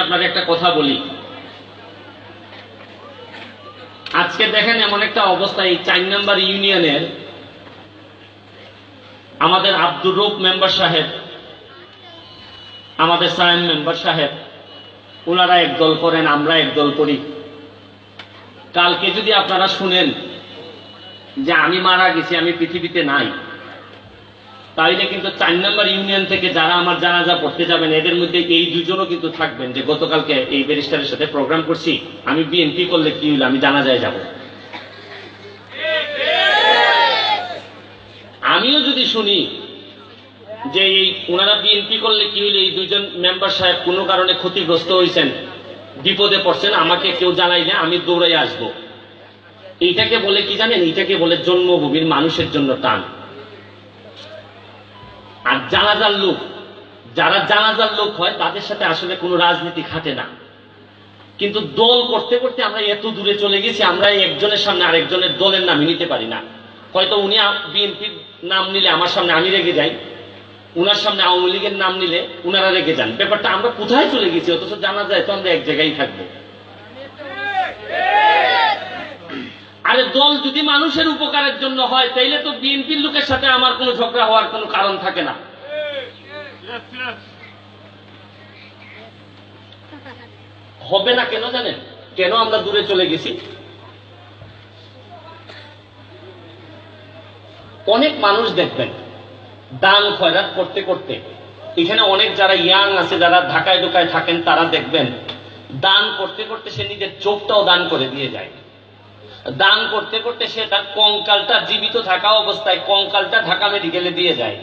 আপনার একটা কথা বলি। আজকে দেখেন এমন একটা অবস্থা, এই 4 নম্বর ইউনিয়নের আমাদের আব্দুর রউফ মেম্বার সাহেব, আমাদের সায়েম মেম্বার সাহেব, ওনারা একদল করেন, আমরা একদল করি। কালকে যদি আপনারা শুনেন যে আমি মারা গেছি, আমি পৃথিবীতে নাই, তাইলে কিন্তু 4 নম্বর ইউনিয়ন থেকে যারা আমার জানাজা পড়তে যাবেন, এদের মধ্যে এই দুজনও কিন্তু থাকবেন যে গতকালকে এই ব্যারিস্টারের সাথে প্রোগ্রাম করছি, আমি বিএনপি করলে কি হইল, আমি জানাজায় যাব। আমিও যদি শুনি যে এই ওনারা বিএনপি করলে কি হইল, এই দুইজন মেম্বার সাহেব কোনো কারণে ক্ষতিগ্রস্ত হয়েছেন, বিপদে পড়ছেন, আমাকে কেউ জানাইলে আমি দৌড়াই আসবো। এইটাকে বলে কি জানেন? এইটাকে বলে জন্মভূমির মানুষের জন্য টান। আর জানাজার লোক, যারা জানাজার লোক হয় তাদের সাথে আসলে কোনো রাজনীতি খাটে না, কিন্তু দল করতে করতে আমরা এত দূরে চলে গেছি, আমরা একজনের সামনে আরেকজনের দলের নাম নিতে পারি না। হয়তো উনি বিএনপির নাম নিলে আমার সামনে আমি রেগে যাই, উনার সামনে আওয়ামী লীগের নাম নিলে উনারা রেগে যান। ব্যাপারটা আমরা কোথায় চলে গেছি? অথচ জানা যায় তো আমরা এক জায়গায় থাকবো। আরে দল যদি মানুষের উপকারের জন্য হয়, তাইলে তো বিএনপির লোকের সাথে আমার কোনো ঝগড়া হওয়ার কোনো কারণ থাকে না। হবে না কেন জানেন? কেন আমরা দূরে চলে গেছি? অনেক মানুষ দেখবেন দান খয়রাত করতে করতে, এখানে অনেক যারা ইয়াং আছে, যারা ঢাকায় ঢোকায় থাকেন, তারা দেখবেন দান করতে করতে সে নিজের চোখটাও দান করে দিয়ে যায়। দান করতে করতে সে তার কঙ্কালটা, জীবিত থাকা অবস্থায় কঙ্কালটা ঢাকা মেডিকেলে দিয়ে যায়,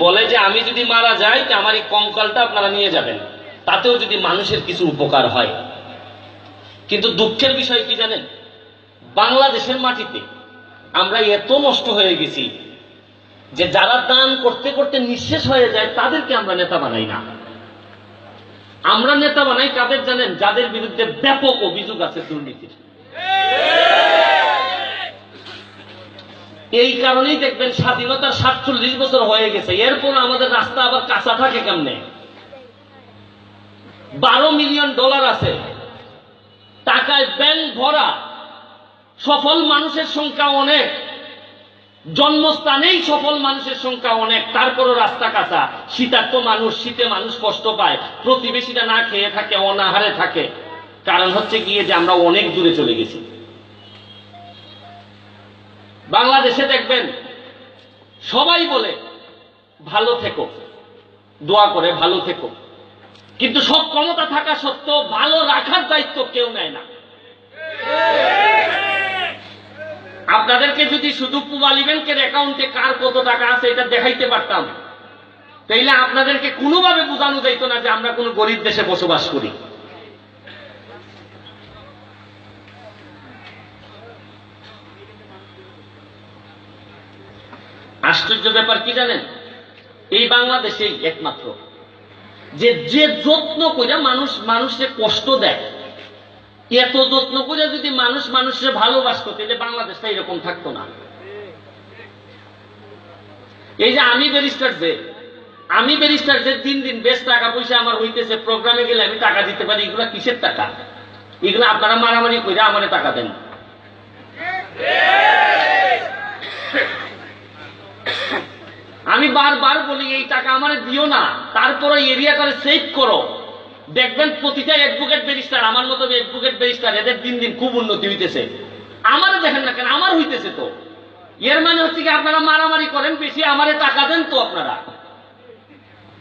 বলে যে আমি যদি মারা যাই তো আমার এই কঙ্কালটা আপনারা নিয়ে যাবেন, তাতেও যদি মানুষের কিছু উপকার হয়। কিন্তু দুঃখের বিষয় কি জানেন? বাংলাদেশের মাটিতে আমরা এত নষ্ট হয়ে গেছি যে যারা দান করতে করতে নিঃশেষ হয়ে যায় তাদেরকে আমরা নেতা বানাই না। আমরা নেতা বানাই কাদের জানেন? যাদের বিরুদ্ধে ব্যাপক অভিযোগ আছে দুর্নীতির। এই কারণেই দেখবেন স্বাধীনতার 47 বছর হয়ে গেছে, এরপর আমাদের রাস্তা আবার কাঁচা থাকে কেমনে? 12 মিলিয়ন ডলার আছে, টাকায় ব্যাংক ভরা, সফল মানুষের সংখ্যা অনেক, জন্মস্থানেই সফল মানুষের সংখ্যা অনেক, তারপরও রাস্তা কাঁচা। শীতার্ত মানুষ, শীতে মানুষ কষ্ট পায়, প্রতিবেশীরা না খেয়ে থাকে, অনাহারে থাকে। কারণ হচ্ছে গিয়ে যে আমরা অনেক দূরে চলে গেছি। বাংলাদেশে দেখবেন সবাই বলে ভালো থেকো, দোয়া করে ভালো থেকো, কিন্তু সব ক্ষমতা থাকা সত্ত্বেও ভালো রাখার দায়িত্ব কেউ নেয় না। আপনাদেরকে যদি শুধু পূবালী ব্যাংকের অ্যাকাউন্টে কার কত টাকা আছে এটা দেখাইতে পারতাম, তাইলে আপনাদেরকে কোনোভাবে বোঝানো যাইত না যে আমরা কোনো গরিব দেশে বসবাস করি। আশ্চর্য ব্যাপার কি জানেন? এই বাংলাদেশেই একমাত্র যে যত্ন করে মানুষকে কষ্ট দেয়, এত যত্ন করে যদি মানুষের ভালোবাসতো তাহলে বাংলাদেশটা এরকম থাকতো না। এই যে আমি ব্যারিস্টার যে দিন দিন বেশ টাকা পয়সা আমার হইতেছে, প্রোগ্রামে গেলে আমি টাকা দিতে পারি, এগুলা কিসের টাকা? এগুলো আপনারা মারামারি করে আমারে টাকা দেন। আমি বারবার বলি এই টাকা আমারে দিও না, তারপরে এরিয়াটারে সেভ করো। দেখবেন প্রতিটা অ্যাডভোকেট ব্যারিস্টার, আমার মতো অ্যাডভোকেট ব্যারিস্টার, এদের দিন দিন খুব উন্নতি হইতেছে। আমারে দেখেন না কেন? আমার হইতেছে তো। এর মানে হচ্ছে কি আপনারা মারামারি করেন বেশি, আমারে টাকা দেন তো আপনারা।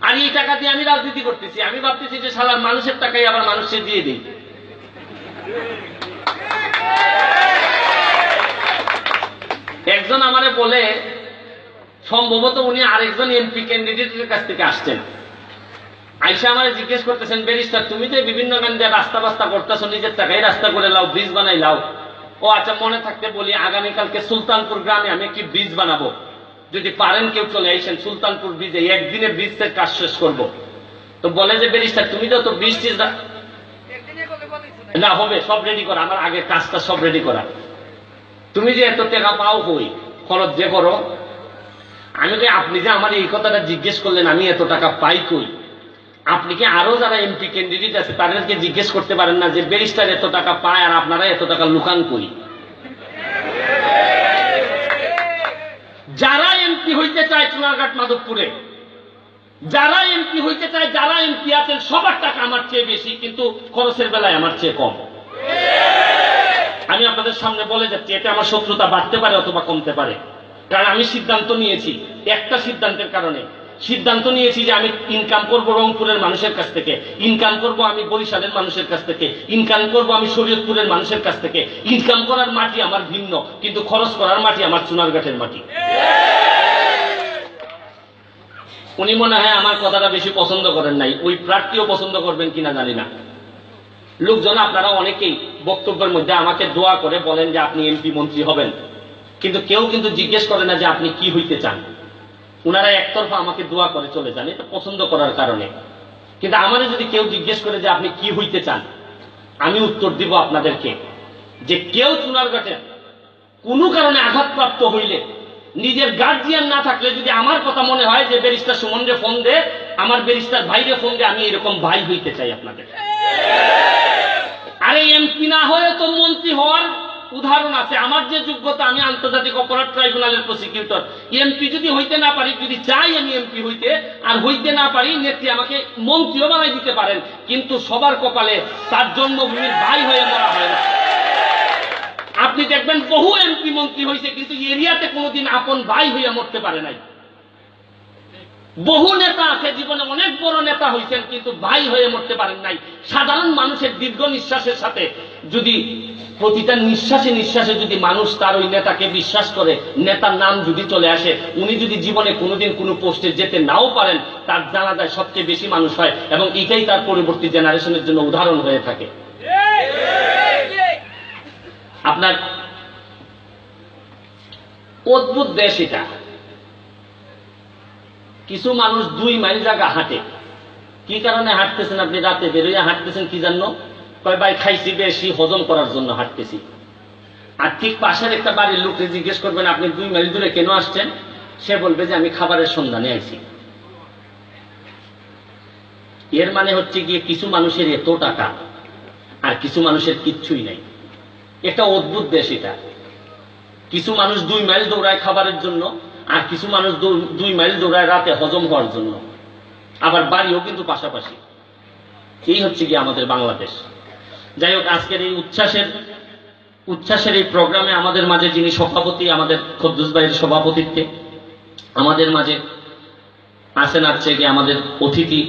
আর এই টাকা দিয়ে আমি রাজনীতি করতেছি, আমি ভাবতেছি যে সারা মানুষের টাকাই আবার মানুষকে দিয়ে দিই। একজন আমারে বলে, সম্ভবত উনি আরেকজন এমপি ক্যান্ডিডেটের কাছ থেকে আসছেন, আইসা আমারে জিজ্ঞেস করতেছেন, ব্যারিস্টার তুমি যে বিভিন্ন গান্ধে রাস্তা বাস্তা করতেছো, নিজের টাকায় রাস্তা করে লাও, ব্রিজ বানাই লাও। ও আচ্ছা, মনে থাকতে বলি আগামীকালকে সুলতানপুর গ্রামে আমি একটি ব্রিজ বানাবো, যদি পারেন কেউ চলে আইসেন সুলতানপুর ব্রিজে, একদিনে ব্রিজের কাজ শেষ করবো। তো বলে যে ব্যারিস্টার তুমি তো ব্রিজ টিজ না, হবে সব রেডি করা, আমার আগের কাজটা সব রেডি করা, তুমি যে এত টাকা পাও কই, খরচ যে করো। আমি আপনি যে আমার এই কথাটা জিজ্ঞেস করলেন আমি এত টাকা পাই কই, আপনি কি আরো যারা এমপি ক্যান্ডিডেট আছে তাদেরকে জিজ্ঞেস করতে পারেন না যে ব্যারিস্টার এত টাকা পায় আর আপনারা এত টাকা লুকান করি? যারা এমপি হইতে চায় চুনারঘাট মাধবপুরে, যারা এমপি হইতে চায়, যারা এমপি আছেন সবার টাকা আমার চেয়ে বেশি, কিন্তু খরচের বেলায় আমার চেয়ে কম। আমি আপনাদের সামনে বলে যাচ্ছি, এটা আমার শত্রুতা বাড়তে পারে অথবা কমতে পারে, কারণ আমি সিদ্ধান্ত নিয়েছি, একটা সিদ্ধান্তের কারণে সিদ্ধান্ত নিয়েছি যে আমি ইনকাম করব রংপুরের মানুষের কাছ থেকে, ইনকাম করব আমি বরিশালের মানুষের কাছ থেকে, ইনকাম করব আমি শরীয়তপুরের মানুষের কাছ থেকে। ইনকাম করার মাটি আমার ভিন্ন, কিন্তু খরচ করার মাটি আমার চুনারঘাটের মাটি। উনি মনে হয় আমার কথাটা বেশি পছন্দ করেন নাই, ওই প্রার্থীও পছন্দ করবেন কিনা জানি না। লোকজন আপনারা অনেকেই বক্তব্যের মধ্যে আমাকে দোয়া করে বলেন যে আপনি এমপি মন্ত্রী হবেন, কিন্তু কেউ কিন্তু জিজ্ঞেস করে না যে আপনি কি হইতে চান। উনারা একতরফা আমাকে দোয়া করে চলে যান, এটা পছন্দ করার কারণে। কিন্তু আমাদের যদি কেউ জিজ্ঞেস করে যে আপনি কি হইতে চান, আমি উত্তর দিব আপনাদেরকে যে কেউ চুনারঘাটের কোনো কারণে আঘাতপ্রাপ্ত হইলে, নিজের গার্জিয়ান না থাকলে যদি আমার কথা মনে হয় যে ব্যারিস্টার সুমনরে ফোন দে, আমার ব্যারিস্টার ভাইরে ফোন দে, আমি এরকম ভাই হইতে চাই আপনাদের। আরে এমপি না হয়ে তো মন্ত্রী হওয়ার উদাহরণ আছে। আমার যে যোগ্যতা, আমি আন্তর্জাতিক অপরাধ ট্রাইব্যুনালের প্রসিকিউটর। এমপি যদি হইতে না পারি, যদি চাই আমি এমপি হইতে আর হইতে না পারি, নেত্রী আমাকে মন্ত্রীও বানাই দিতে পারেন, কিন্তু সবার কপালে তার জন্মভূমির ভাই হয়ে মরা হয় না। আপনি দেখবেন বহু এমপি মন্ত্রী হয়েছে, কিন্তু এরিয়াতে কোনোদিন আপন ভাই হইয়া মরতে পারে নাই। বহু নেতা আছে জীবনে, অনেক বড় নেতা হয়েছেন, কিন্তু ভাই হয়ে মরতে পারেন নাই। সাধারণ মানুষের দীর্ঘ নিঃশ্বাসের সাথে যদি প্রতিটা নিঃশ্বাসে নিঃশ্বাসে যদি মানুষ তার ওই নেতাকে বিশ্বাস করে, নেতার নাম যদি চলে আসে, উনি যদি জীবনে কোনোদিন কোনো পোস্টে যেতে নাও পারেন, তার জানাজায় সবচেয়ে বেশি মানুষ হয়, এবং এটাই তার পরবর্তী জেনারেশনের জন্য উদাহরণ হয়ে থাকে। আপনার অদ্ভুত দেশ এটা। কিছু মানুষ 2 মাইল জায়গা হাঁটে। কি কারণে হাঁটতেছেন? আপনি রাতে বেরোয় হাঁটতেছেন কি জন্য? কয় ভাই খাইছি বেশি, হজম করার জন্য হাঁটতেছি। আর ঠিক পাশের একটা বাড়ির লোককে জিজ্ঞেস করবেন আপনি 2 মাইল দূরে কেন আসছেন, সে বলবে যে আমি খাবারের সন্ধানে আইছি। এর মানে হচ্ছে গিয়ে কিছু মানুষের এত টাকা আর কিছু মানুষের কিচ্ছুই নাই। একটা অদ্ভুত দেশ এটা। কিছু মানুষ 2 মাইল দৌড়ায় খাবারের জন্য, আর কিছু মানুষ 2 মাইল দৌড়ায় রাতে হজম হওয়ার জন্য, আবার বাড়িও কিন্তু পাশাপাশি। এই হচ্ছে কি আমাদের বাংলাদেশ। যাই হোক, আজকের এই উচ্ছ্বাসের এই প্রোগ্রামে আমাদের মাঝে যিনি সভাপতি, আমাদের খদ্দুস ভাইয়ের সভাপতিত্বে আমাদের মাঝে আছেন হচ্ছে কি আমাদের অতিথি